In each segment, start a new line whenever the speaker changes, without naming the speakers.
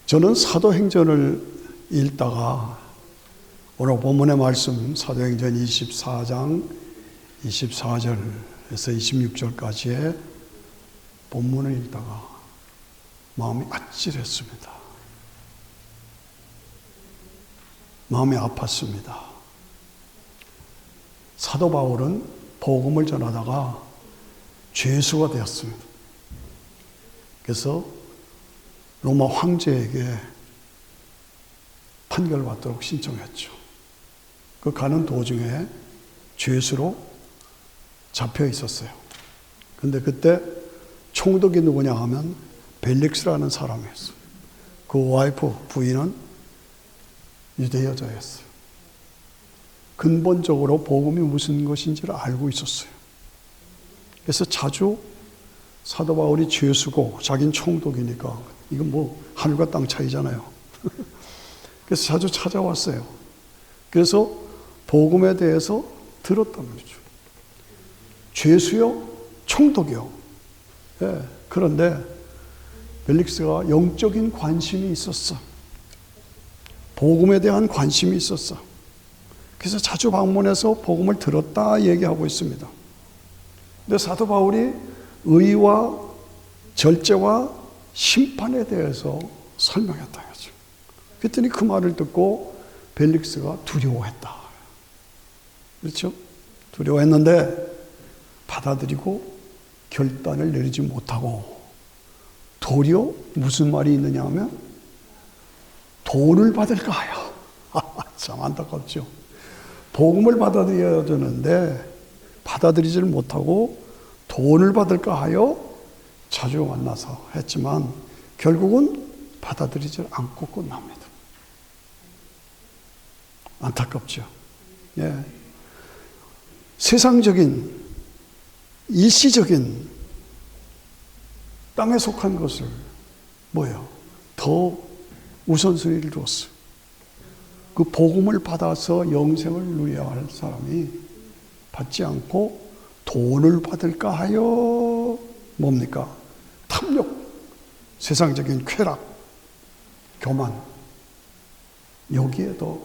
저는 사도행전을 읽다가 오늘 본문의 말씀 사도행전 24장 24절에서 26절까지의 본문을 읽다가 마음이 아찔했습니다. 마음이 아팠습니다. 사도 바울은 복음을 전하다가 죄수가 되었습니다. 그래서 로마 황제에게 판결받도록 신청했죠. 그 가는 도중에 죄수로 잡혀 있었어요. 근데 그때 총독이 누구냐 하면 벨릭스라는 사람이었어요. 그 와이프, 부인은 유대 여자였어요. 근본적으로 복음이 무슨 것인지를 알고 있었어요. 그래서 자주 사도 바울이 죄수고 자기는 총독이니까 이건 뭐 하늘과 땅 차이잖아요. 그래서 자주 찾아왔어요. 그래서 복음에 대해서 들었단 말이죠. 죄수요? 총독이요. 예, 그런데 벨릭스가 영적인 관심이 있었어. 복음에 대한 관심이 있었어. 그래서 자주 방문해서 복음을 들었다 얘기하고 있습니다. 근데 사도 바울이 의와 절제와 심판에 대해서 설명했다 하죠. 그랬더니 그 말을 듣고 벨릭스가 두려워했다. 그렇죠? 두려워했는데 받아들이고 결단을 내리지 못하고 도리어 무슨 말이 있느냐 하면 돈을 받을까 하여. 참 안타깝죠. 복음을 받아들여야 되는데 받아들이지를 못하고 돈을 받을까 하여 자주 만나서 했지만 결국은 받아들이지 않고 끝납니다. 안타깝죠. 예. 세상적인 일시적인 땅에 속한 것을 뭐예요? 더 우선순위를 뒀어요. 그 복음을 받아서 영생을 누려야 할 사람이 받지 않고 돈을 받을까 하여 뭡니까? 탐욕, 세상적인 쾌락, 교만, 여기에 더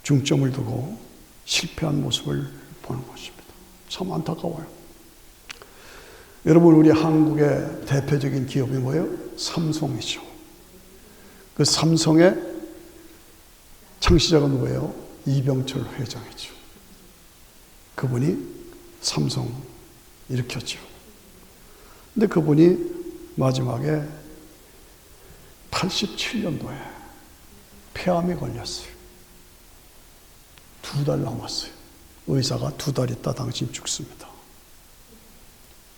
중점을 두고 실패한 모습을 보는 것입니다. 참 안타까워요. 여러분, 우리 한국의 대표적인 기업이 뭐예요? 삼성이죠. 그 삼성의 창시자가 누구예요? 이병철 회장이죠. 그분이 삼성 일으켰죠. 근데 그분이 마지막에 87년도에 폐암에 걸렸어요. 2달 남았어요. 의사가 2달 있다 당신 죽습니다.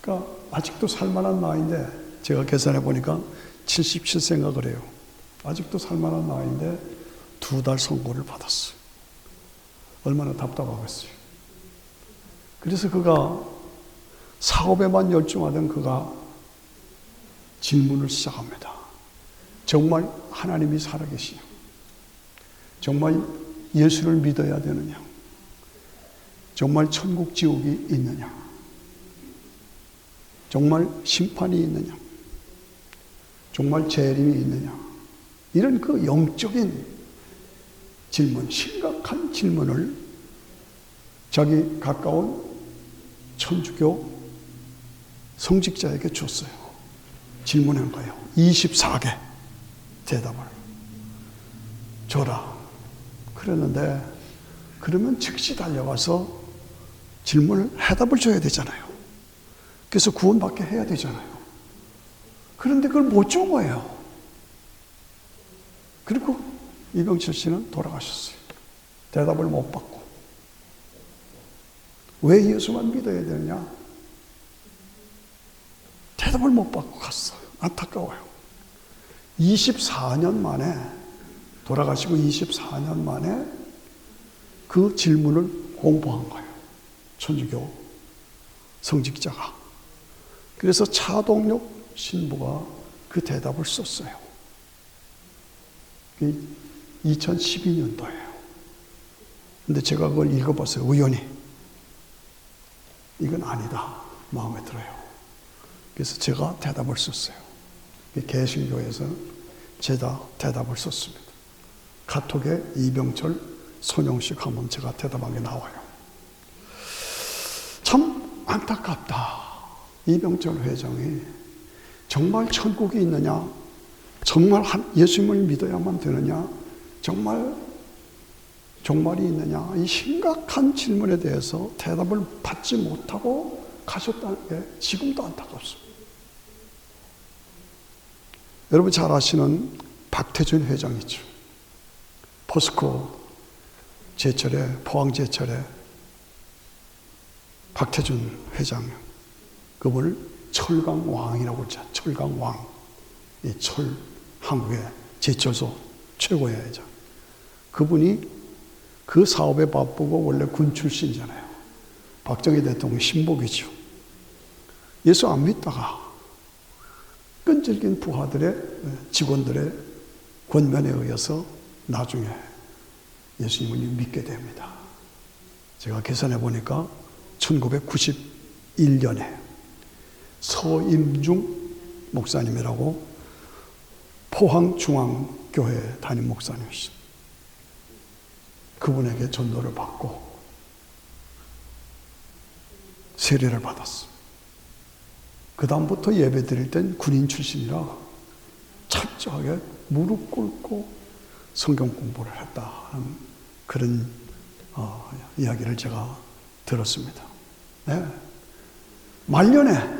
그러니까 아직도 살만한 나이인데 제가 계산해 보니까 77세인가 그래요. 아직도 살만한 나이인데 2달 선고를 받았어요. 얼마나 답답하겠어요. 그래서 그가 사업에만 열중하던 그가 질문을 시작합니다. 정말 하나님이 살아계시냐? 정말 예수를 믿어야 되느냐? 정말 천국 지옥이 있느냐? 정말 심판이 있느냐? 정말 재림이 있느냐? 이런 그 영적인 질문, 심각한 질문을 자기 가까운 천주교 성직자에게 줬어요. 질문한 거예요. 24개 대답을 줘라. 그랬는데 그러면 즉시 달려가서 질문을 해답을 줘야 되잖아요. 그래서 구원받게 해야 되잖아요. 그런데 그걸 못 준 거예요. 그리고 이병철 씨는 돌아가셨어요. 대답을 못 받고. 왜 예수만 믿어야 되느냐? 대답을 못 받고 갔어요. 안타까워요. 24년 만에, 돌아가시고 24년 만에 그 질문을 공부한 거예요. 천주교 성직자가. 그래서 차동록 신부가 그 대답을 썼어요. 2012년도예요. 근데 제가 그걸 읽어봤어요. 우연히. 이건 아니다. 마음에 들어요. 그래서 제가 대답을 썼어요. 개신교에서는 제가 대답을 썼습니다. 카톡에 이병철, 손영식 하면 제가 대답한 게 나와요. 참 안타깝다. 이병철 회장이 정말 천국이 있느냐? 정말 예수님을 믿어야만 되느냐? 정말 종말이 있느냐? 이 심각한 질문에 대해서 대답을 받지 못하고 가셨다는 게 지금도 안타깝습니다. 여러분 잘 아시는 박태준 회장이죠. 포스코 제철에, 포항 제철에 박태준 회장, 그분을 철강왕이라고 그러죠. 철강왕. 이 철, 한국의 제철소 최고의 회장. 그분이 그 사업에 바쁘고 원래 군 출신이잖아요. 박정희 대통령 신복이죠. 예수 안 믿다가 끈질긴 부하들의, 직원들의 권면에 의해서 나중에 예수님을 믿게 됩니다. 제가 계산해 보니까 1991년에 서임중 목사님이라고 포항중앙교회 담임 목사님이십니다. 그분에게 전도를 받고 세례를 받았습니다. 그 다음부터 예배 드릴 땐 군인 출신이라 철저하게 무릎 꿇고 성경 공부를 했다는 그런 이야기를 제가 들었습니다. 네. 말년에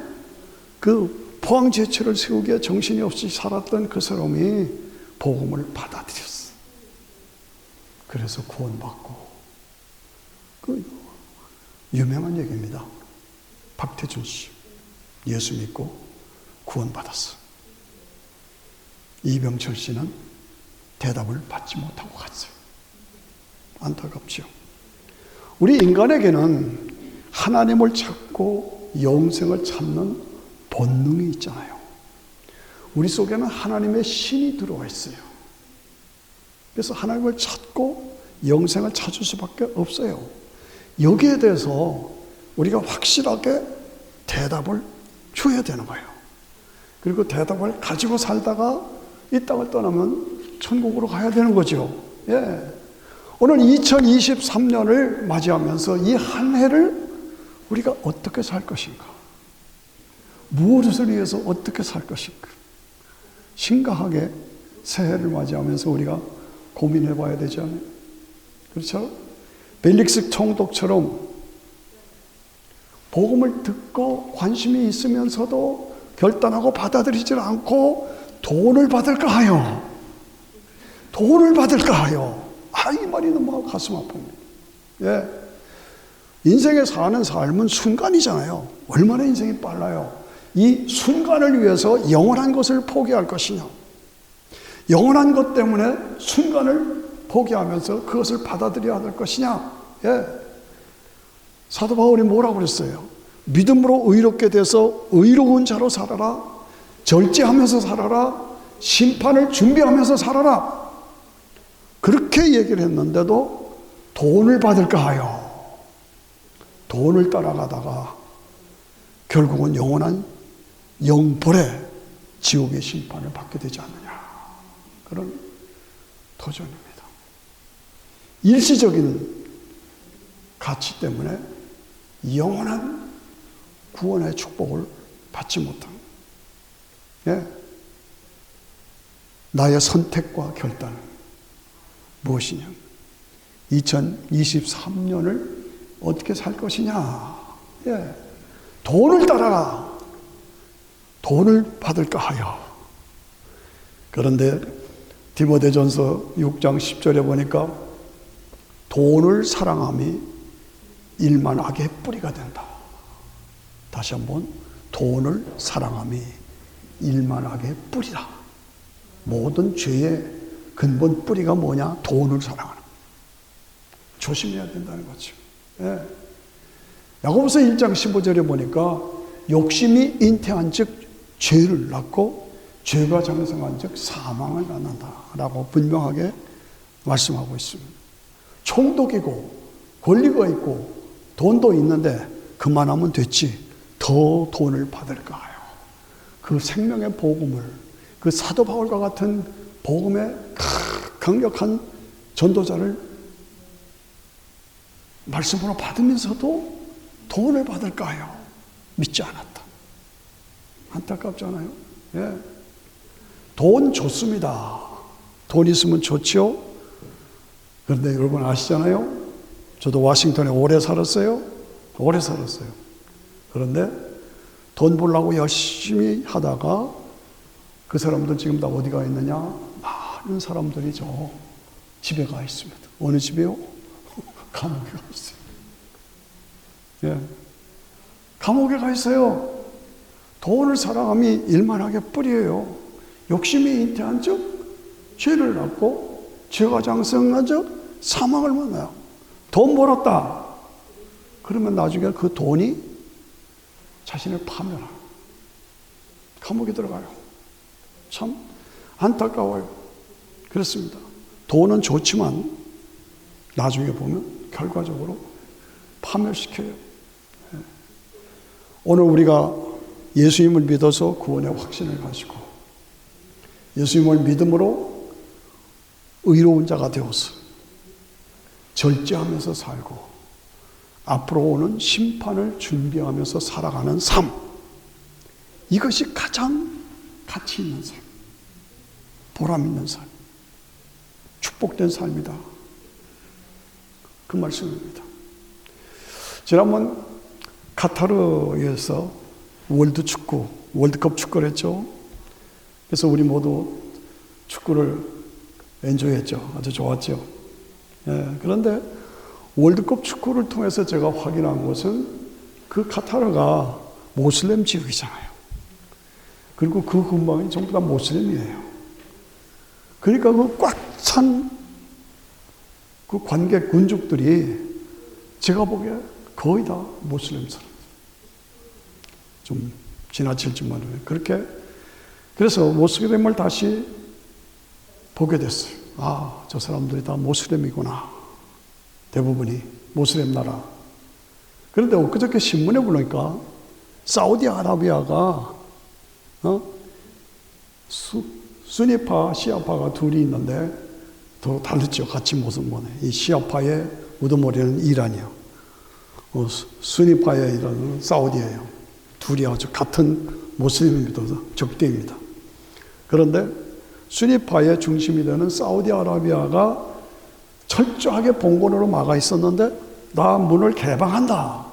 그 포항 제철을 세우기에 정신이 없이 살았던 그 사람이 복음을 받아들였어. 그래서 구원받고, 그 유명한 얘기입니다. 박태준 씨 예수 믿고 구원받았어. 이병철 씨는 대답을 받지 못하고 갔어요. 안타깝죠. 우리 인간에게는 하나님을 찾고 영생을 찾는 본능이 있잖아요. 우리 속에는 하나님의 신이 들어와 있어요. 그래서 하나님을 찾고 영생을 찾을 수밖에 없어요. 여기에 대해서 우리가 확실하게 대답을 줘야 되는 거예요. 그리고 대답을 가지고 살다가 이 땅을 떠나면 천국으로 가야 되는 거죠. 예. 오늘 2023년을 맞이하면서 이 한 해를 우리가 어떻게 살 것인가? 무엇을 위해서 어떻게 살 것인가? 심각하게 새해를 맞이하면서 우리가 고민해 봐야 되지 않아요? 그렇죠? 벨릭스 총독처럼 복음을 듣고 관심이 있으면서도 결단하고 받아들이지 않고 돈을 받을까 하여, 돈을 받을까 하여. 이 말이 너무 가슴 아픕니다. 예. 인생에 사는 삶은 순간이잖아요. 얼마나 인생이 빨라요. 이 순간을 위해서 영원한 것을 포기할 것이냐, 영원한 것 때문에 순간을 포기하면서 그것을 받아들여야 할 것이냐. 예. 사도 바울이 뭐라고 그랬어요? 믿음으로 의롭게 돼서 의로운 자로 살아라. 절제하면서 살아라. 심판을 준비하면서 살아라. 그렇게 얘기를 했는데도 돈을 받을까 하여 돈을 따라가다가 결국은 영원한 영벌의 지옥의 심판을 받게 되지 않느냐. 그런 도전입니다. 일시적인 가치 때문에 영원한 구원의 축복을 받지 못한, 예. 나의 선택과 결단은 무엇이냐? 2023년을 어떻게 살 것이냐? 예. 돈을 따라가. 돈을 받을까 하여. 그런데 디모데전서 6장 10절에 보니까 돈을 사랑함이 일만 악의 뿌리가 된다. 다시 한번, 돈을 사랑함이 일만 악의 뿌리다. 모든 죄의 근본 뿌리가 뭐냐? 돈을 사랑하는. 조심해야 된다는 거죠. 예. 야고보서 1장 15절에 보니까 욕심이 잉태한 즉 죄를 낳고 죄가 장성한 즉 사망을 낳는다라고 분명하게 말씀하고 있습니다. 총독이고 권리가 있고 돈도 있는데 그만하면 됐지 더 돈을 받을까 해요. 그 생명의 복음을, 그 사도 바울과 같은 복음의 강력한 전도자를 말씀으로 받으면서도 돈을 받을까요? 믿지 않았다. 안타깝잖아요. 예. 돈 좋습니다. 돈 있으면 좋죠. 그런데 여러분 아시잖아요. 저도 워싱턴에 오래 살았어요. 그런데 돈 벌려고 열심히 하다가 그 사람들 지금 다 어디 가 있느냐? 많은 사람들이 저 집에 가 있습니다. 어느 집에요? 감옥에 가 있어요. 예. 감옥에 가 있어요. 돈을 사랑함이 일만하게 뿌리예요. 욕심이 잉태한 즉 죄를 낳고 죄가 장성한 즉 사망을 만나요. 돈 벌었다. 그러면 나중에 그 돈이 자신을 파멸하고 감옥에 들어가요. 참 안타까워요. 그렇습니다. 돈은 좋지만 나중에 보면 결과적으로 파멸시켜요. 오늘 우리가 예수님을 믿어서 구원의 확신을 가지고 예수님을 믿음으로 의로운 자가 되어서 절제하면서 살고 앞으로 오는 심판을 준비하면서 살아가는 삶, 이것이 가장 가치 있는 삶, 보람 있는 삶, 축복된 삶이다. 그 말씀입니다. 지난번 카타르에서 월드컵 축구를 했죠. 그래서 우리 모두 축구를 엔조이했죠. 아주 좋았죠. 예, 그런데 월드컵 축구를 통해서 제가 확인한 것은 그 카타르가 모슬렘 지역이잖아요. 그리고 그 근방이 전부 다 모슬렘이에요. 그러니까 그 꽉 찬 그 관객 군족들이 제가 보기에 거의 다 모슬렘 사람. 좀 지나칠 줄만 알아요. 그렇게 그래서 모슬렘을 다시 보게 됐어요. 아, 저 사람들이 다 모슬렘이구나. 대부분이 모슬렘 나라. 그런데 엊그저께 신문에 보니까 사우디아라비아가 수니파, 시아파가 둘이 있는데 더 다르죠. 같이 모습 보네. 이 시아파의 우두머리는 이란이요. 수니파의 이란은 사우디예요. 둘이 아주 같은 모슬림입니다. 적대입니다. 그런데 수니파의 중심이 되는 사우디아라비아가 철저하게 봉건으로 막아 있었는데 나 문을 개방한다.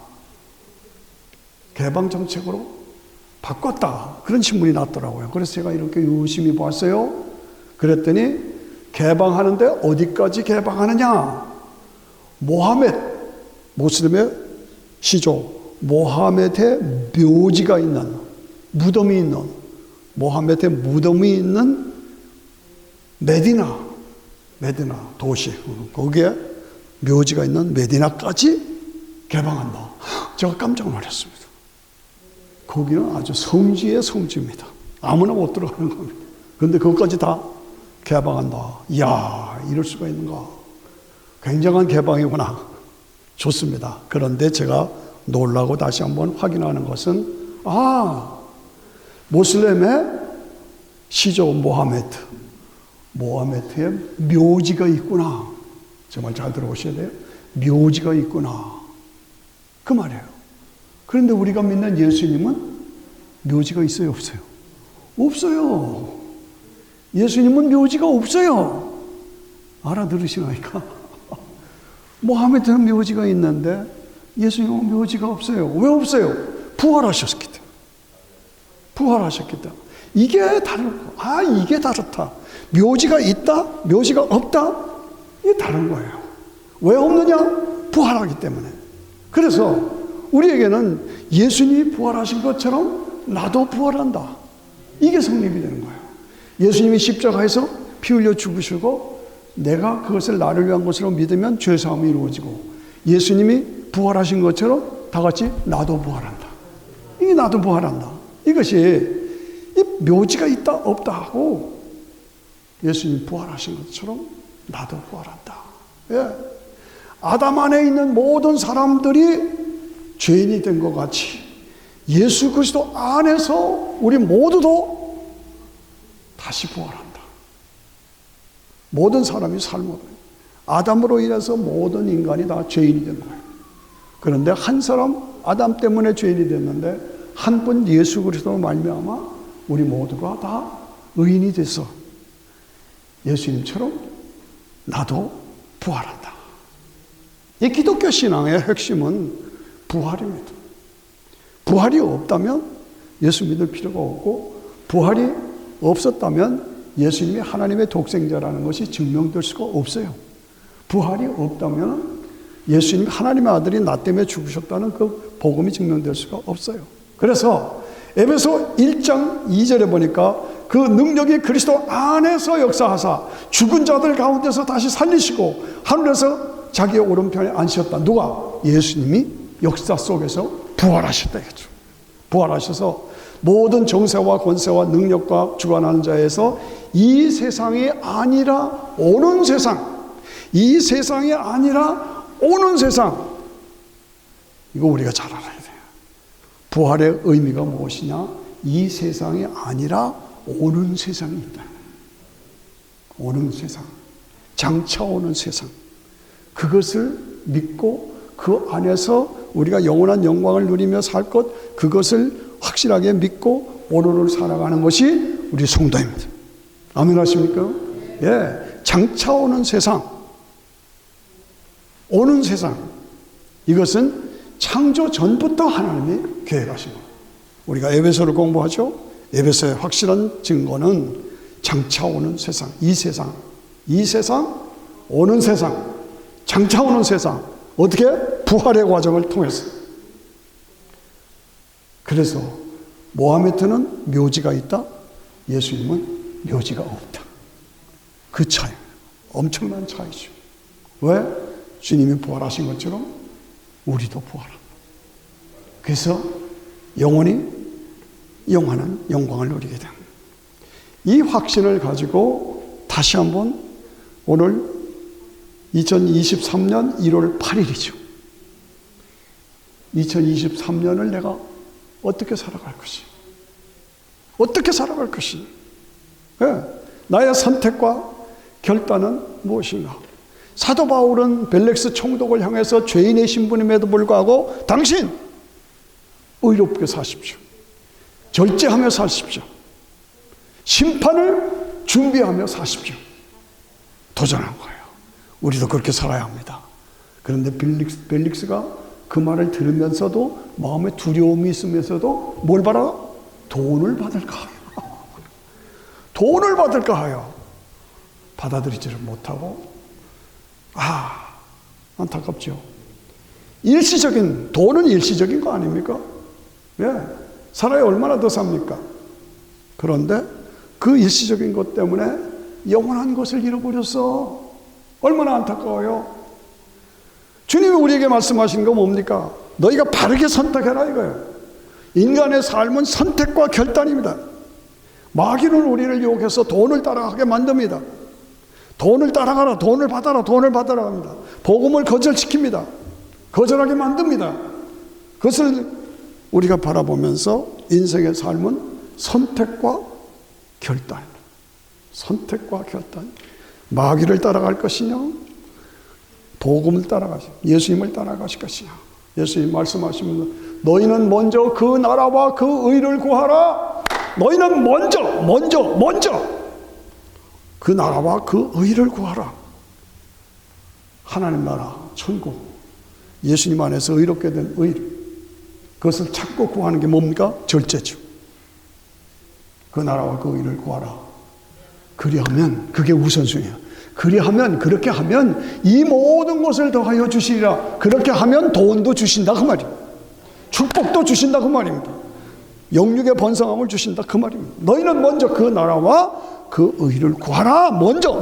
개방 정책으로 바꿨다. 그런 신문이 났더라고요. 그래서 제가 이렇게 유심히 봤어요. 그랬더니 개방하는데 어디까지 개방하느냐? 모슬림의 시조 모하메드의 묘지가 있는, 무덤이 있는, 모하메드의 무덤이 있는 메디나 도시, 거기에 묘지가 있는 메디나까지 개방한다. 제가 깜짝 놀랐습니다. 거기는 아주 성지의 성지입니다. 아무나 못 들어가는 겁니다. 그런데 그것까지 다 개방한다. 이야, 이럴 수가 있는가. 굉장한 개방이구나. 좋습니다. 그런데 제가 놀라고 다시 한번 확인하는 것은 모슬렘의 시조 모하메드의 묘지가 있구나. 정말 잘 들어보셔야 돼요. 묘지가 있구나. 그 말이에요. 그런데 우리가 믿는 예수님은 묘지가 있어요, 없어요? 없어요. 예수님은 묘지가 없어요. 알아들으시나이까? 모하메드는 묘지가 있는데 예수님은 묘지가 없어요. 왜 없어요? 부활하셨기 때문에. 이게 다르고, 이게 다르다. 묘지가 있다, 묘지가 없다, 이게 다른 거예요. 왜 없느냐? 부활하기 때문에. 그래서 우리에게는 예수님이 부활하신 것처럼 나도 부활한다. 이게 성립이 되는 거예요. 예수님이 십자가에서 피 흘려 죽으시고 내가 그것을 나를 위한 것으로 믿으면 죄사함이 이루어지고, 예수님이 부활하신 것처럼 다 같이 나도 부활한다. 이게 나도 부활한다. 이것이 이 묘지가 있다 없다 하고 예수님이 부활하신 것처럼 나도 부활한다. 예. 아담 안에 있는 모든 사람들이 죄인이 된 것 같이 예수 그리스도 안에서 우리 모두도 다시 부활한다. 모든 사람이 삶으로, 아담으로 인해서 모든 인간이 다 죄인이 된 거예요. 그런데 한 사람 아담 때문에 죄인이 됐는데 한 분 예수 그리스도로 말미암아 우리 모두가 다 의인이 돼서 예수님처럼 나도 부활한다. 이 기독교 신앙의 핵심은 부활입니다. 부활이 없다면 예수 믿을 필요가 없고, 부활이 없었다면 예수님이 하나님의 독생자라는 것이 증명될 수가 없어요. 부활이 없다면 예수님이 하나님의 아들이 나 때문에 죽으셨다는 그 복음이 증명될 수가 없어요. 그래서 에베소 1장 2절에 보니까 그 능력이 그리스도 안에서 역사하사 죽은 자들 가운데서 다시 살리시고 하늘에서 자기의 오른편에 앉으셨다. 누가? 예수님이 역사 속에서 부활하셨다 이거죠. 부활하셔서 모든 정세와 권세와 능력과 주관하는 자에서 이 세상이 아니라 오는 세상, 이 세상이 아니라 오는 세상, 이거 우리가 잘 알아야 돼요. 부활의 의미가 무엇이냐? 이 세상이 아니라 오는 세상이 있다. 오는 세상, 장차 오는 세상, 그것을 믿고 그 안에서 우리가 영원한 영광을 누리며 살 것, 그것을 확실하게 믿고 오늘을 살아가는 것이 우리 성도입니다. 아멘 하십니까? 예, 장차 오는 세상, 오는 세상, 이것은 창조 전부터 하나님이 계획하신 거예요. 우리가 에베소를 공부하죠. 에베소의 확실한 증거는 장차 오는 세상, 이 세상, 오는 세상, 장차 오는 세상, 어떻게? 부활의 과정을 통해서. 그래서 모하메트는 묘지가 있다, 예수님은 묘지가 없다. 그 차이, 엄청난 차이죠. 왜? 주님이 부활하신 것처럼 우리도 부활합니다. 그래서 영원히 영원한 영광을 누리게 됩니다. 이 확신을 가지고 다시 한번 오늘 2023년 1월 8일이죠. 2023년을 내가 어떻게 살아갈 것이? 어떻게 살아갈 것이? 네. 나의 선택과 결단은 무엇인가? 사도 바울은 벨릭스 총독을 향해서 죄인의 신분임에도 불구하고 당신 의롭게 사십시오. 절제하며 사십시오. 심판을 준비하며 사십시오. 도전한 거예요. 우리도 그렇게 살아야 합니다. 그런데 벨릭스가 그 말을 들으면서도 마음에 두려움이 있으면서도 뭘 바라? 돈을 받을까 하여. 돈을 받을까 하여 받아들이지를 못하고, 안타깝죠. 일시적인, 돈은 일시적인 거 아닙니까? 예, 살아야 얼마나 더 삽니까? 그런데 그 일시적인 것 때문에 영원한 것을 잃어버렸어. 얼마나 안타까워요. 주님이 우리에게 말씀하신 거 뭡니까? 너희가 바르게 선택해라 이거예요. 인간의 삶은 선택과 결단입니다. 마귀는 우리를 유혹해서 돈을 따라가게 만듭니다. 돈을 따라가라, 돈을 받아라, 돈을 받아라 합니다. 복음을 거절시킵니다. 거절하게 만듭니다. 그것을 우리가 바라보면서 인생의 삶은 선택과 결단, 선택과 결단. 마귀를 따라갈 것이냐, 복음을 따라가시, 예수님을 따라가실 것이냐. 예수님 말씀하시면서 너희는 먼저 그 나라와 그 의를 구하라. 너희는 먼저 그 나라와 그 의를 구하라. 하나님 나라, 천국, 예수님 안에서 의롭게 된 의, 그것을 찾고 구하는 게 뭡니까? 절제죠. 그 나라와 그 의를 구하라. 그리하면, 그게 우선순위야. 그리하면, 그렇게 하면 이 모든 것을 더하여 주시리라. 그렇게 하면 돈도 주신다 그 말이에요. 축복도 주신다 그 말입니다. 영육의 번성함을 주신다 그 말입니다. 너희는 먼저 그 나라와 그 의를 구하라. 먼저.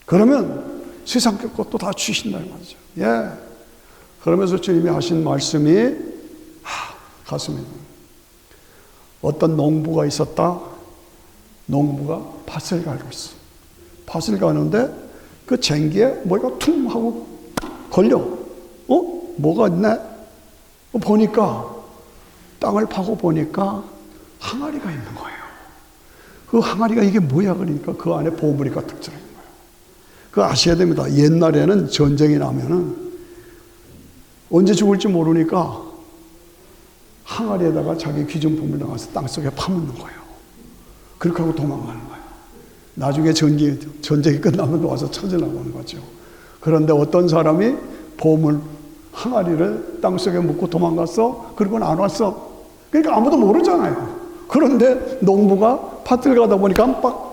그러면 세상 것도 다 주신다 이 말이죠. 예. 그러면서 주님이 하신 말씀이 가슴에, 어떤 농부가 있었다. 농부가 밭을 갈고 있어. 밭을 가는데 그 쟁기에 뭐가 퉁 하고 걸려. 뭐가 있네? 보니까 땅을 파고 보니까 항아리가 있는 거예요. 그 항아리가 이게 뭐야? 그러니까 그 안에 보물이 가득 들어있는 거예요. 그거 아셔야 됩니다. 옛날에는 전쟁이 나면은 언제 죽을지 모르니까 항아리에다가 자기 귀중품을 나가서 땅속에 파묻는 거예요. 그렇게 하고 도망가는 거예요. 나중에 전쟁이 끝나면 와서 찾으려고 하는 거죠. 그런데 어떤 사람이 보물 항아리를 땅속에 묻고 도망갔어? 그리고는 안 왔어. 그러니까 아무도 모르잖아요. 그런데 농부가 밭을 가다 보니까 깜빡.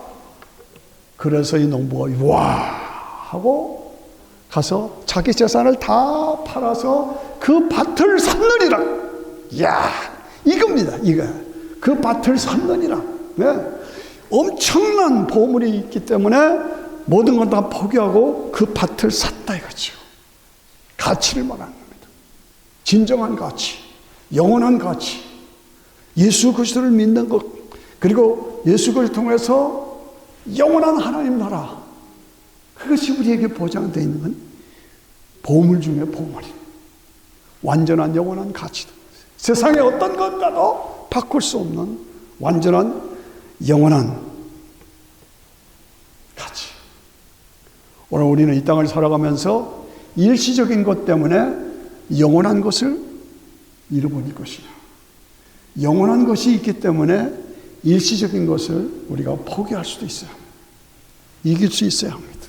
그래서 이 농부가 와 하고 가서 자기 재산을 다 팔아서 그 밭을 샀느니라. 이야, 이겁니다. 이거. 그 밭을 샀느니라. 네. 엄청난 보물이 있기 때문에 모든 걸 다 포기하고 그 밭을 샀다 이거죠. 가치를 말하는 겁니다. 진정한 가치, 영원한 가치, 예수 그리스도를 믿는 것, 그리고 예수 그리스도를 통해서 영원한 하나님 나라, 그것이 우리에게 보장되어 있는 보물 중에 보물이 완전한 영원한 가치다. 세상의 어떤 것과도 바꿀 수 없는 완전한 영원한 가치. 오늘 우리는 이 땅을 살아가면서 일시적인 것 때문에 영원한 것을 잃어버릴 것이냐. 영원한 것이 있기 때문에 일시적인 것을 우리가 포기할 수도 있어요. 이길 수 있어야 합니다.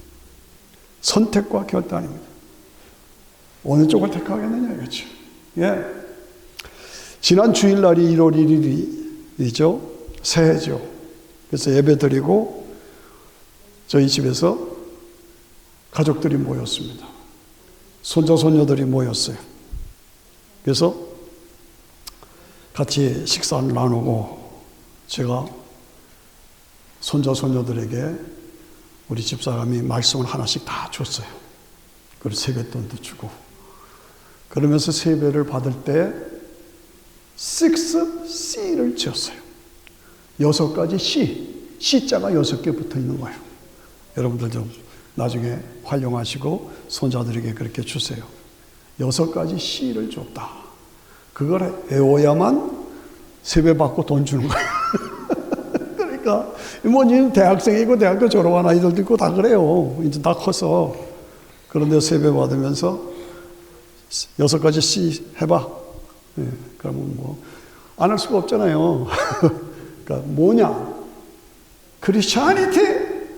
선택과 결단입니다. 어느 쪽을 택하겠느냐 이거죠. 예. 지난 주일날이 1월 1일이죠. 새해죠. 그래서 예배 드리고 저희 집에서 가족들이 모였습니다. 손자 손녀들이 모였어요. 그래서 같이 식사를 나누고 제가 손자 손녀들에게 우리 집사람이 말씀을 하나씩 다 줬어요. 그리고 세뱃돈도 주고 그러면서 세배를 받을 때 6C를 지었어요. 6가지 C자가 6개 붙어 있는 거예요. 여러분들 좀 나중에 활용하시고 손자들에게 그렇게 주세요. 6가지 C를 줬다. 그걸 외워야만 세배 받고 돈 주는 거예요. 그러니까 뭐 대학생이고 대학교 졸업한 아이들도 있고 다 그래요. 이제 다 커서. 그런데 세배 받으면서 6가지 C 해봐. 네, 그러면 뭐 안 할 수가 없잖아요. 그러니까 뭐냐? Christianity,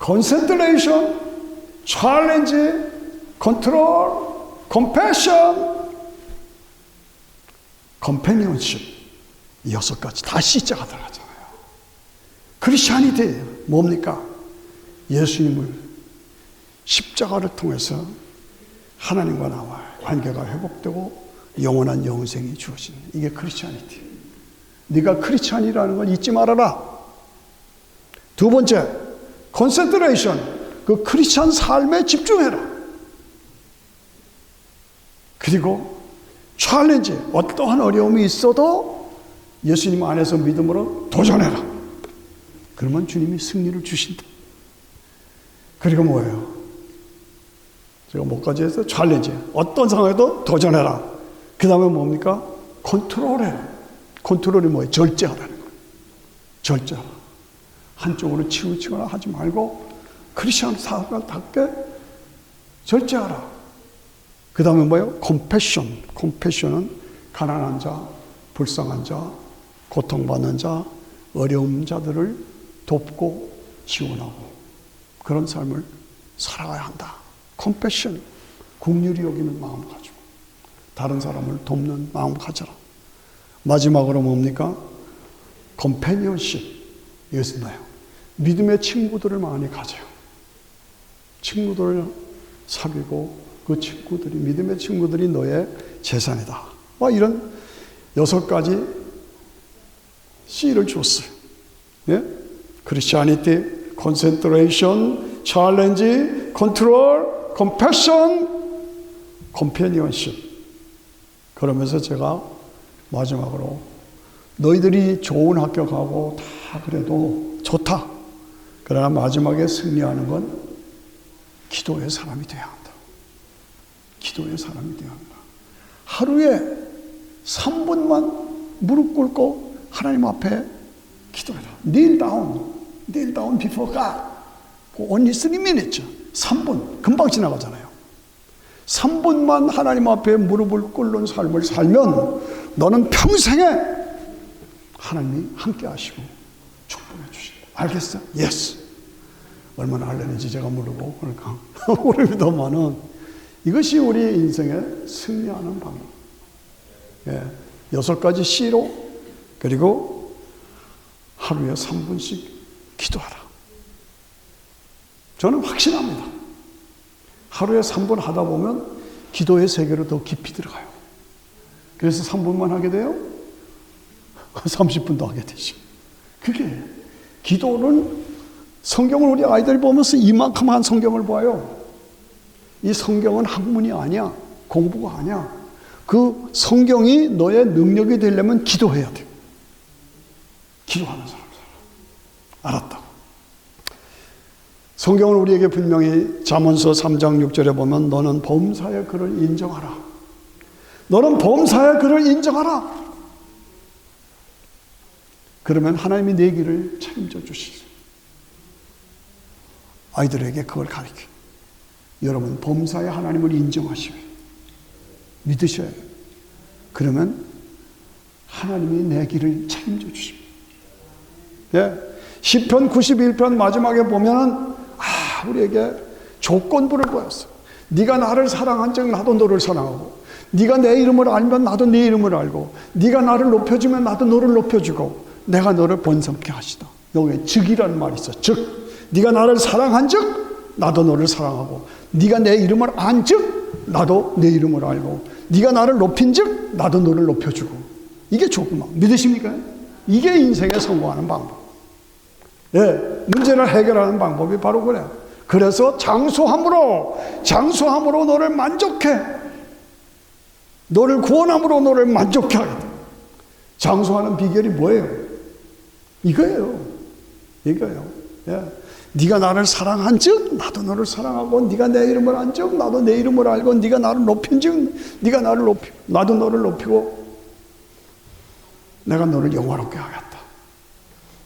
concentration, challenge, control, compassion, companionship. 이 6가지 다 C자가 들어가잖아요. Christianity 뭡니까? 예수님을 십자가를 통해서 하나님과 나와 관계가 회복되고 영원한 영생이 주어지는 이게 크리스찬이티. 네가 크리스찬이라는 걸 잊지 말아라. 두 번째, 콘센트레이션. 그 크리스찬 삶에 집중해라. 그리고 챌린지. 어떠한 어려움이 있어도 예수님 안에서 믿음으로 도전해라. 그러면 주님이 승리를 주신다. 그리고 뭐예요? 제가 뭐까지 해서 챌린지. 어떤 상황에도 도전해라. 그 다음에 뭡니까? 컨트롤해라. 컨트롤이 뭐예요? 절제하라는 거예요. 절제하라. 한쪽으로 치우치거나 하지 말고 크리스천 사람답게 절제하라. 그 다음에 뭐예요? 컴패션. 컴패션은 가난한 자, 불쌍한 자, 고통받는 자, 어려운 자들을 돕고 지원하고 그런 삶을 살아가야 한다. 컴패션. 긍휼히 여기는 마음을 가지고 다른 사람을 돕는 마음을 가져라. 마지막으로 뭡니까? 컴패니언십. 이것은 뭐예요? 믿음의 친구들을 많이 가져요. 친구들을 사귀고 그 친구들이, 믿음의 친구들이 너의 재산이다. 이런 6가지 C를 줬어요. 예? Christianity, concentration, challenge, control, compassion, companionship. 그러면서 제가 마지막으로 너희들이 좋은 학교 가고 다 그래도 좋다. 그러나 마지막에 승리하는 건 기도의 사람이 되어야 한다. 기도의 사람이 되어야 한다. 하루에 3분만 무릎 꿇고 하나님 앞에 기도해라. kneel down before God. only 3 minutes. 3분. 금방 지나가잖아요. 3분만 하나님 앞에 무릎을 꿇는 삶을 살면 너는 평생에 하나님이 함께 하시고 축복해 주신다. 알겠어? Yes. 얼마나 하려는지 제가 모르고 그러니까 모릅니다만은 이것이 우리 인생에 승리하는 방법. 6가지 C로 그리고 하루에 3분씩 기도하라. 저는 확신합니다. 하루에 3분 하다 보면 기도의 세계로 더 깊이 들어가요. 그래서 3분만 하게 돼요. 30분도 하게 되죠. 그게 기도는 성경을 우리 아이들이 보면서 이만큼 한 성경을 봐요. 이 성경은 학문이 아니야. 공부가 아니야. 그 성경이 너의 능력이 되려면 기도해야 돼. 기도하는 사람. 알았다고. 성경을 우리에게 분명히 잠언서 3장 6절에 보면 너는 범사의 그를 인정하라. 너는 범사의 그를 인정하라. 그러면 하나님이 내 길을 책임져 주시죠. 아이들에게 그걸 가르쳐. 여러분 범사의 하나님을 인정하시고 믿으셔야 돼요. 그러면 하나님이 내 길을 책임져 주십니다. 시편 91편 마지막에 보면은 우리에게 조건부를 보였어요. 네가 나를 사랑한 적 나도 너를 사랑하고, 네가 내 이름을 알면 나도 네 이름을 알고, 네가 나를 높여주면 나도 너를 높여주고, 내가 너를 번성케 하시다. 여기에 즉이라는 말이 있어. 즉, 네가 나를 사랑한 적 나도 너를 사랑하고, 네가 내 이름을 안 즉 나도 내 이름을 알고, 네가 나를 높인 즉 나도 너를 높여주고. 이게 조건만 믿으십니까? 이게 인생에 성공하는 방법. 문제를 해결하는 방법이 바로 그래요. 그래서 장수함으로 너를 만족해. 너를 구원함으로 너를 만족해 하게 돼. 장수하는 비결이 뭐예요? 이거예요. 네가 나를 사랑한 즉 나도 너를 사랑하고, 네가 내 이름을 안 즉 나도 내 이름을 알고, 네가 나를 높인 즉 네가 나를 높이고 나도 너를 높이고, 내가 너를 영화롭게 하겠다.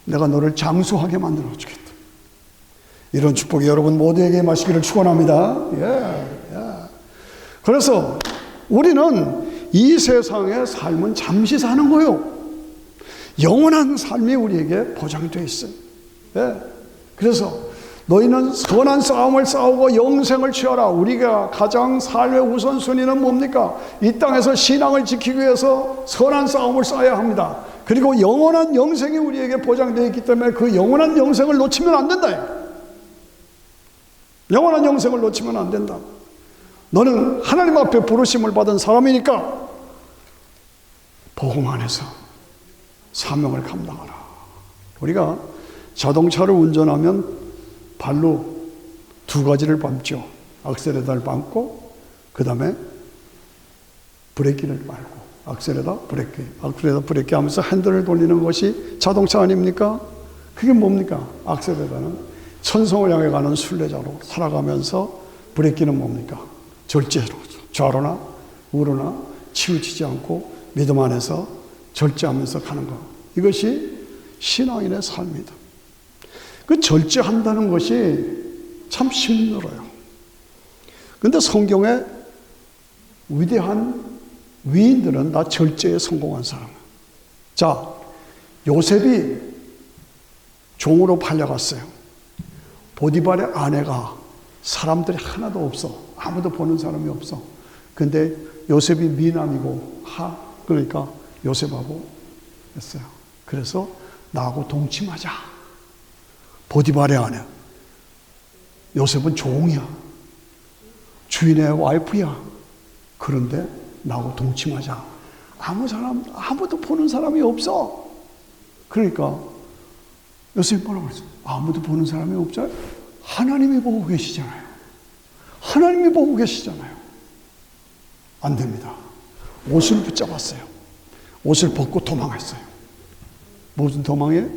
내가 너를 장수하게 만들어 주겠다. 이런 축복이 여러분 모두에게 임하시기를 축원합니다. 그래서 우리는 이 세상의 삶은 잠시 사는 거예요. 영원한 삶이 우리에게 보장되어 있어요. 그래서 너희는 선한 싸움을 싸우고 영생을 취하라. 우리가 가장 삶의 우선순위는 뭡니까? 이 땅에서 신앙을 지키기 위해서 선한 싸움을 싸워야 합니다. 그리고 영원한 영생이 우리에게 보장되어 있기 때문에 그 영원한 영생을 놓치면 안 된다. 영원한 영생을 놓치면 안 된다. 너는 하나님 앞에 부르심을 받은 사람이니까 복음 안에서 사명을 감당하라. 우리가 자동차를 운전하면 발로 2가지를 밟죠. 악셀에다를 밟고 그 다음에 브레이크를 밟고, 악셀에다 브레이크 하면서 핸들을 돌리는 것이 자동차 아닙니까? 그게 뭡니까? 악셀에다는 천성을 향해 가는 순례자로 살아가면서, 브레이크는 뭡니까? 절제로 좌로나 우로나 치우치지 않고 믿음 안에서 절제하면서 가는 것. 이것이 신앙인의 삶이다. 그 절제한다는 것이 참 힘들어요. 그런데 성경에 위대한 위인들은 다 절제에 성공한 사람이에요. 자, 요셉이 종으로 팔려갔어요. 보디발의 아내가 사람들이 하나도 없어. 아무도 보는 사람이 없어. 근데 요셉이 미남이고 그러니까 요셉하고 했어요. 그래서 나하고 동침하자. 보디발의 아내. 요셉은 종이야. 주인의 와이프야. 그런데 나하고 동침하자. 아무도 보는 사람이 없어. 그러니까 요셉이 뭐라고 그랬어? 아무도 보는 사람이 없잖아요. 하나님이 보고 계시잖아요. 하나님이 보고 계시잖아요. 안 됩니다. 옷을 붙잡았어요. 옷을 벗고 도망했어요. 무슨 도망에?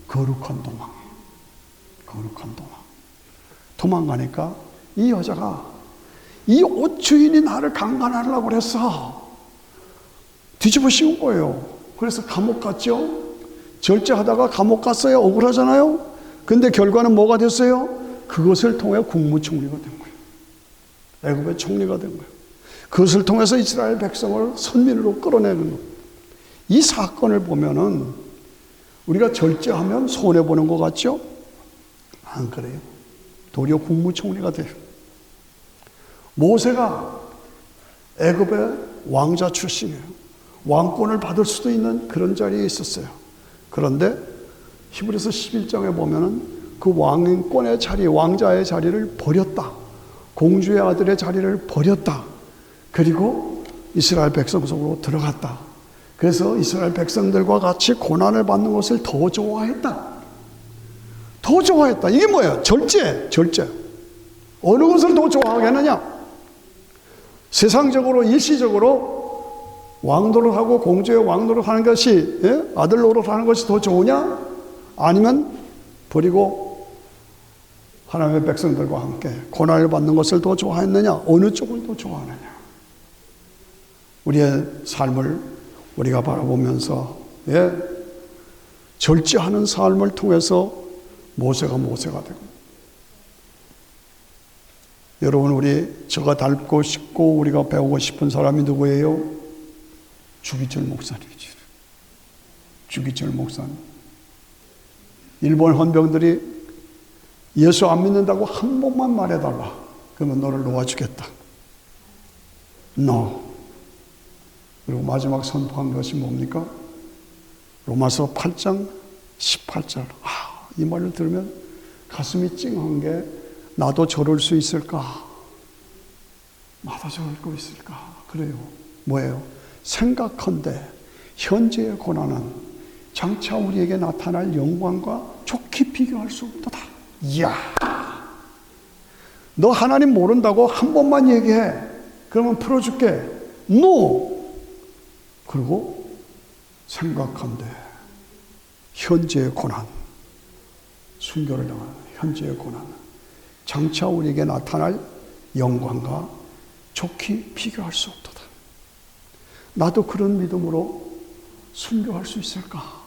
거룩한 도망. 거룩한 도망. 도망가니까 이 여자가 이 옷 주인이 나를 강간하려고 그랬어. 뒤집어 씌운 거예요. 그래서 감옥 갔죠. 절제하다가 감옥 갔어요. 억울하잖아요. 근데 결과는 뭐가 됐어요? 그것을 통해 국무총리가 된 거예요. 애굽의 총리가 된 거예요. 그것을 통해서 이스라엘 백성을 선민으로 끌어내는 거예요. 이 사건을 보면은 우리가 절제하면 손해보는 것 같죠? 안 그래요. 도리어 국무총리가 돼요. 모세가 애굽의 왕자 출신이에요. 왕권을 받을 수도 있는 그런 자리에 있었어요. 그런데 히브리서 11장에 보면은 그 왕권의 자리, 왕자의 자리를 버렸다. 공주의 아들의 자리를 버렸다. 그리고 이스라엘 백성 속으로 들어갔다. 그래서 이스라엘 백성들과 같이 고난을 받는 것을 더 좋아했다. 더 좋아했다. 이게 뭐예요? 절제. 어느 것을 더 좋아하겠느냐? 세상적으로, 일시적으로 왕노릇하고 공주의 왕노릇하는 것이, 아들 노릇하는 것이 더 좋으냐? 아니면 버리고 하나님의 백성들과 함께 고난을 받는 것을 더 좋아했느냐? 어느 쪽을 더 좋아하느냐? 우리의 삶을 우리가 바라보면서 절제하는 삶을 통해서 모세가 되고, 여러분, 제가 닮고 싶고 우리가 배우고 싶은 사람이 누구예요? 주기철 목사님이죠. 주기철 목사님. 일본 헌병들이 예수 안 믿는다고 한 번만 말해달라. 그러면 너를 놓아주겠다. No. 그리고 마지막 선포한 것이 뭡니까? 로마서 8장 18절. 이 말을 들으면 가슴이 찡한 게, 나도 저럴 수 있을까? 나도 저럴 거 있을까? 그래요. 뭐예요? 생각컨대 현재의 고난은 장차 우리에게 나타날 영광과 좋게 비교할 수 없도다. 이야, 너 하나님 모른다고 한 번만 얘기해. 그러면 풀어줄게. No. 그리고 생각한데 현재의 고난, 순교를 당하는 현재의 고난, 장차 우리에게 나타날 영광과 좋게 비교할 수 없도다. 나도 그런 믿음으로 순교할 수 있을까?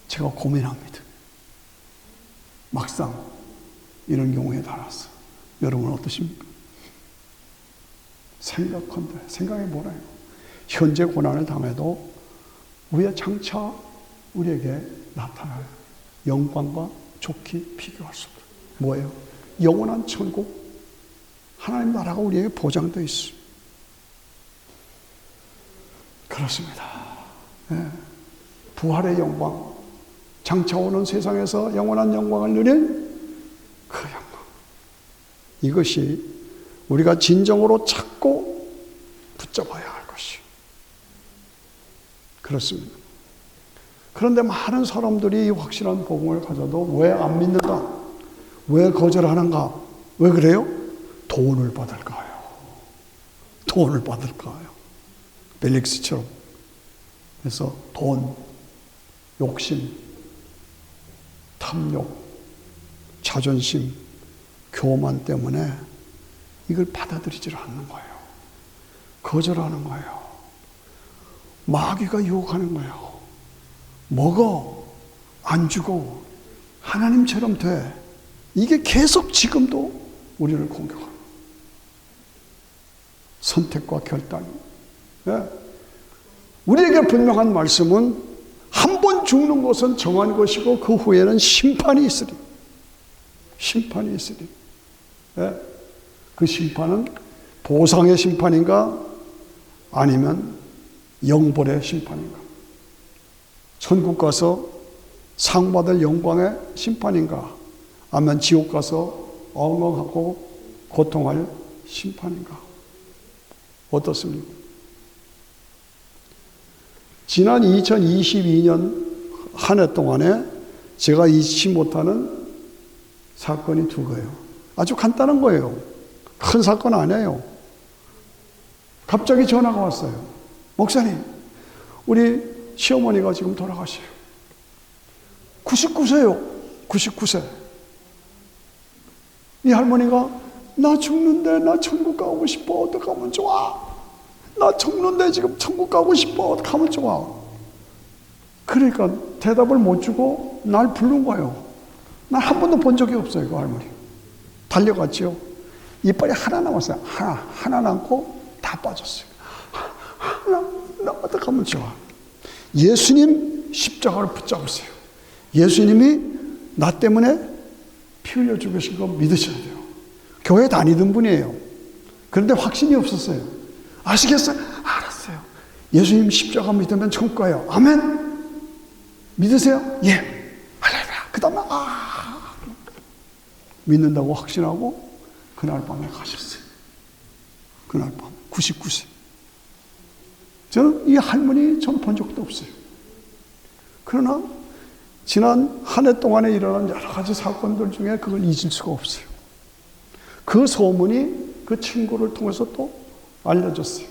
제가 고민합니다. 막상 이런 경우에 달아서 여러분 어떠십니까? 생각해 보라요. 현재 고난을 당해도 우리의 장차 우리에게 나타날 영광과 좋게 비교할 수 없다. 뭐예요? 영원한 천국, 하나님 나라가 우리에게 보장되어 있습니다. 그렇습니다. 부활의 영광, 장차 오는 세상에서 영원한 영광을 누릴 그 영광, 이것이 우리가 진정으로 찾고 붙잡아야 할 것이 그렇습니다. 그런데 많은 사람들이 이 확실한 복음을 가져도 왜 안 믿는가? 왜 거절하는가? 왜 그래요? 돈을 받을까요? 돈을 받을까요? 벨릭스처럼. 그래서 돈, 욕심, 탐욕, 자존심, 교만 때문에 이걸 받아들이질 않는 거예요. 거절하는 거예요. 마귀가 유혹하는 거예요. 먹어, 안 주고 하나님처럼 돼. 이게 계속 지금도 우리를 공격합니다. 선택과 결단. 우리에게 분명한 말씀은 한 번 죽는 것은 정한 것이고 그 후에는 심판이 있으리. 심판이 있으리. 그 심판은 보상의 심판인가 아니면 영벌의 심판인가? 천국 가서 상 받을 영광의 심판인가? 아니면 지옥 가서 엉엉하고 고통할 심판인가? 어떻습니까? 지난 2022년 한 해 동안에 제가 잊지 못하는 사건이 두 개예요. 아주 간단한 거예요. 큰 사건 아니에요. 갑자기 전화가 왔어요. 목사님, 우리 시어머니가 지금 돌아가셔요. 99세요. 99세. 이 할머니가 나 죽는데 나 천국 가고 싶어. 어떡하면 좋아? 나 죽는데 지금 천국 가고 싶어. 어떡하면 좋아? 그러니까 대답을 못 주고 날 부른 거예요. 난 한 번도 본 적이 없어요, 그 할머니. 달려갔죠. 이빨이 하나 남았어요. 하나 남고 다 빠졌어요. 나 어떡하면 좋아. 예수님 십자가를 붙잡으세요. 예수님이 나 때문에 피 흘려 죽으신 거 믿으셔야 돼요. 교회 다니던 분이에요. 그런데 확신이 없었어요. 아시겠어요? 알았어요. 예수님 십자가 믿으면 천국 가요. 아멘. 믿으세요? 예. 할렐루야. 그 다음에 믿는다고 확신하고 그날 밤에 가셨어요. 그날 밤 99세. 저는 이 할머니 전 본 적도 없어요. 그러나 지난 한 해 동안에 일어난 여러 가지 사건들 중에 그걸 잊을 수가 없어요. 그 소문이 그 친구를 통해서 또 알려졌어요.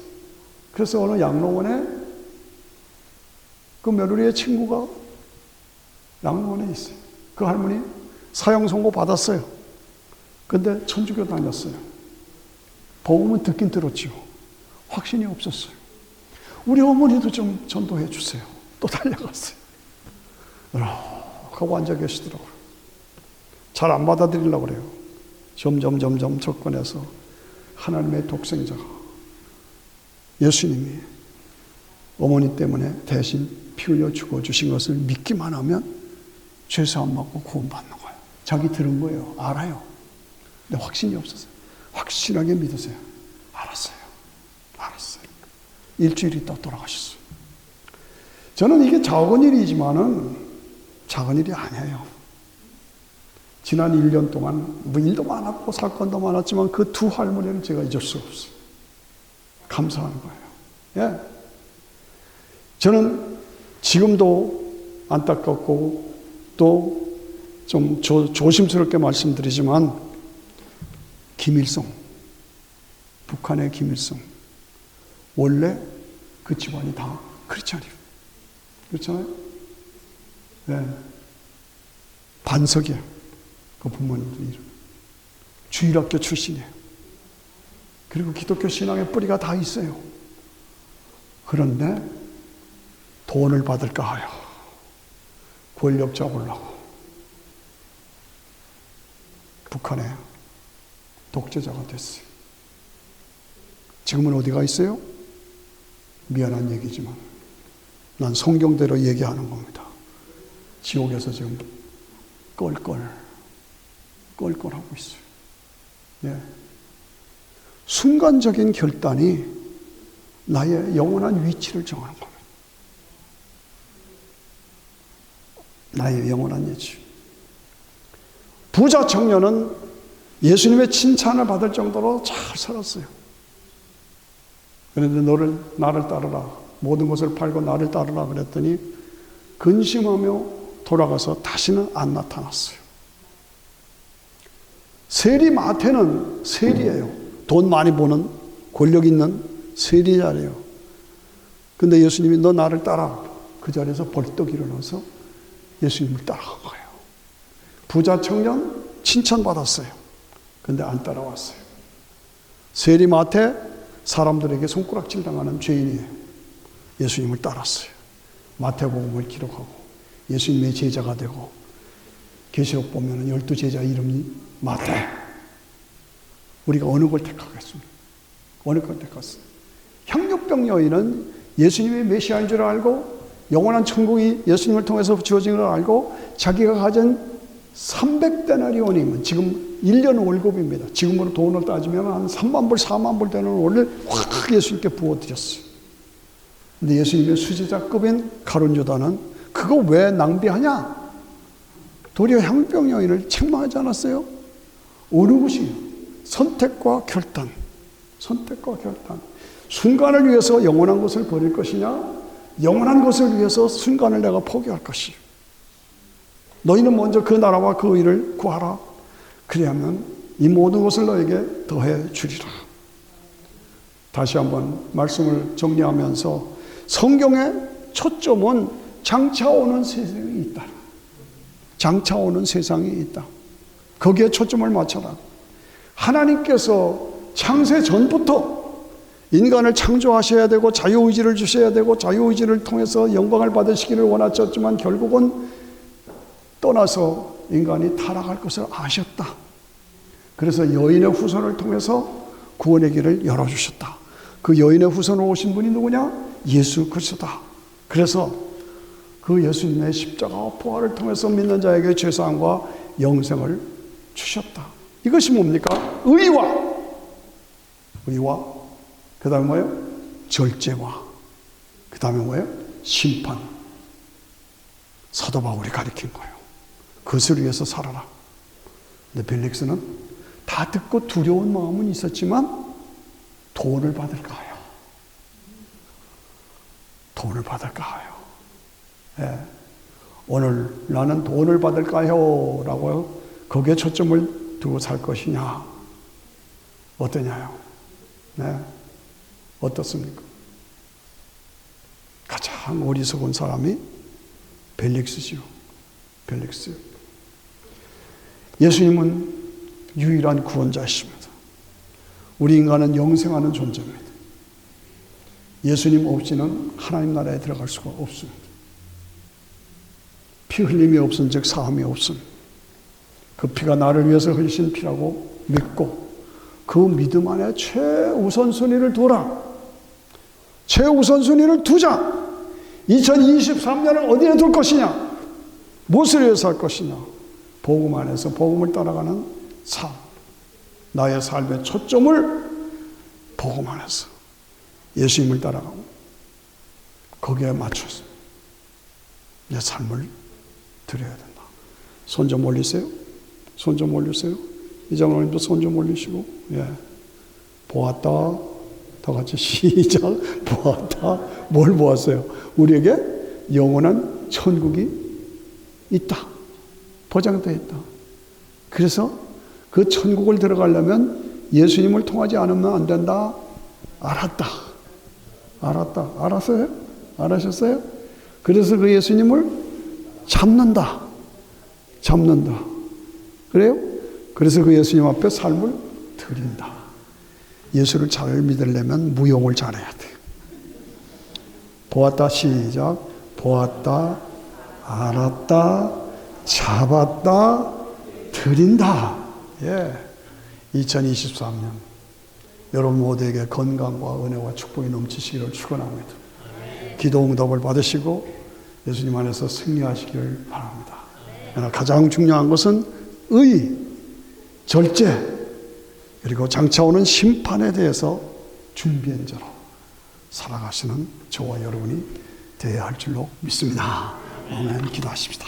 그래서 어느 양로원에 그 며느리의 친구가 양로원에 있어요. 그 할머니 사형 선고 받았어요. 근데 천주교 다녔어요. 복음은 듣긴 들었죠. 확신이 없었어요. 우리 어머니도 좀 전도해 주세요. 또 달려갔어요. 하고 앉아 계시더라고요. 잘 안 받아들이려고 그래요. 점점 접근해서 하나님의 독생자가 예수님이 어머니 때문에 대신 피 흘려 죽어주신 것을 믿기만 하면 죄사함 받고 구원받는 거예요. 자기 들은 거예요. 알아요. 근데 확신이 없었어요. 확실하게 믿으세요. 알았어요. 일주일 있다 돌아가셨어요. 저는 이게 작은 일이지만은 작은 일이 아니에요. 지난 1년 동안 뭐 일도 많았고 사건도 많았지만 그 두 할머니를 제가 잊을 수가 없어요. 감사하는 거예요. 예. 저는 지금도 안타깝고 또 좀 조심스럽게 말씀드리지만 김일성, 북한의 김일성 원래 그 집안이 다 크리스찬이에요. 그렇잖아요? 네. 반석이에요. 그 부모님들 이름. 주일학교 출신이에요. 그리고 기독교 신앙의 뿌리가 다 있어요. 그런데 돈을 받을까 하여 권력 잡으려고 북한의 독재자가 됐어요. 지금은 어디가 있어요? 미안한 얘기지만 난 성경대로 얘기하는 겁니다. 지옥에서 지금 껄껄하고 있어요. 예. 순간적인 결단이 나의 영원한 위치를 정하는 겁니다. 나의 영원한 위치. 부자 청년은 예수님의 칭찬을 받을 정도로 잘 살았어요. 그런데 나를 따르라. 모든 것을 팔고 나를 따르라 그랬더니 근심하며 돌아가서 다시는 안 나타났어요. 세리마태는 세리예요. 돈 많이 버는 권력 있는 세리자래요. 근데 예수님이 너 나를 따라. 그 자리에서 벌떡 일어나서 예수님을 따라간 거예요. 부자 청년 칭찬받았어요. 근데 안 따라왔어요. 세리마태 사람들에게 손가락질 당하는 죄인이에요. 예수님을 따랐어요. 마태복음을 기록하고 예수님의 제자가 되고 계시록 보면 12제자 이름이 마태. 우리가 어느 걸 택하겠습니까? 어느 걸 택했어요? 향유병 여인은 예수님이 메시아인 줄 알고 영원한 천국이 예수님을 통해서 주어진 걸 알고 자기가 가진 300데나리온이면 지금 1년 월급입니다. 지금으로 돈을 따지면 한 3만 불, 4만 불 되는 원을 확 예수님께 부어드렸어요. 근데 예수님의 수제자급인 가룟 유다는 그거 왜 낭비하냐? 도리어 향유병 여인을 책망하지 않았어요? 어느 것이에요? 선택과 결단. 선택과 결단. 순간을 위해서 영원한 것을 버릴 것이냐? 영원한 것을 위해서 순간을 내가 포기할 것이요. 너희는 먼저 그 나라와 그 의를 구하라. 그리하면 이 모든 것을 너에게 더해 주리라. 다시 한번 말씀을 정리하면서 성경의 초점은 장차 오는 세상이 있다. 장차 오는 세상이 있다. 거기에 초점을 맞춰라. 하나님께서 창세 전부터 인간을 창조하셔야 되고 자유의지를 주셔야 되고 자유의지를 통해서 영광을 받으시기를 원하셨지만 결국은 떠나서 인간이 타락할 것을 아셨다. 그래서 여인의 후손을 통해서 구원의 길을 열어주셨다. 그 여인의 후손으로 오신 분이 누구냐? 예수 그리스도다. 그래서 그 예수님의 십자가와 부활을 통해서 믿는 자에게 죄사함과 영생을 주셨다. 이것이 뭡니까? 의와 그 다음에 뭐예요? 절제와 그 다음에 뭐예요? 심판. 사도 바울이 가르친 거예요. 그것을 위해서 살아라. 근데 벨릭스는 다 듣고 두려운 마음은 있었지만 돈을 받을까 하여. 돈을 받을까 하여. 예. 오늘 나는 돈을 받을까 하여 라고 거기에 초점을 두고 살 것이냐. 어떠냐요? 네. 어떻습니까? 가장 어리석은 사람이 벨릭스지요. 벨릭스. 예수님은 유일한 구원자이십니다. 우리 인간은 영생하는 존재입니다. 예수님 없이는 하나님 나라에 들어갈 수가 없습니다. 피 흘림이 없은 즉 사함이 없습니다. 그 피가 나를 위해서 흘리신 피라고 믿고 그 믿음 안에 최우선순위를 둬라. 최우선순위를 두자. 2023년을 어디에 둘 것이냐? 무엇을 위해서 할 것이냐? 복음 안에서 복음을 따라가는 삶. 나의 삶의 초점을 복음 안에서 예수님을 따라가고 거기에 맞춰서 내 삶을 드려야 된다. 손 좀 올리세요. 손 좀 올리세요. 이장로님도 손 좀 올리시고. 예. 보았다. 다 같이 시작. 보았다. 뭘 보았어요? 우리에게 영원한 천국이 있다. 보장되어 있다. 그래서 그 천국을 들어가려면 예수님을 통하지 않으면 안 된다. 알았다. 알았어요? 알으셨어요? 그래서 그 예수님을 잡는다. 그래요? 그래서 그 예수님 앞에 삶을 드린다. 예수를 잘 믿으려면 무용을 잘해야 돼. 보았다. 시작. 보았다. 알았다. 잡았다. 드린다. 예. 2023년 여러분 모두에게 건강과 은혜와 축복이 넘치시기를 축원합니다. 기도 응답을 받으시고 예수님 안에서 승리하시기를 바랍니다. 그러나 가장 중요한 것은 의, 절제, 그리고 장차 오는 심판에 대해서 준비한 자로 살아가시는 저와 여러분이 되어야 할 줄로 믿습니다. 아멘. 기도하십시다.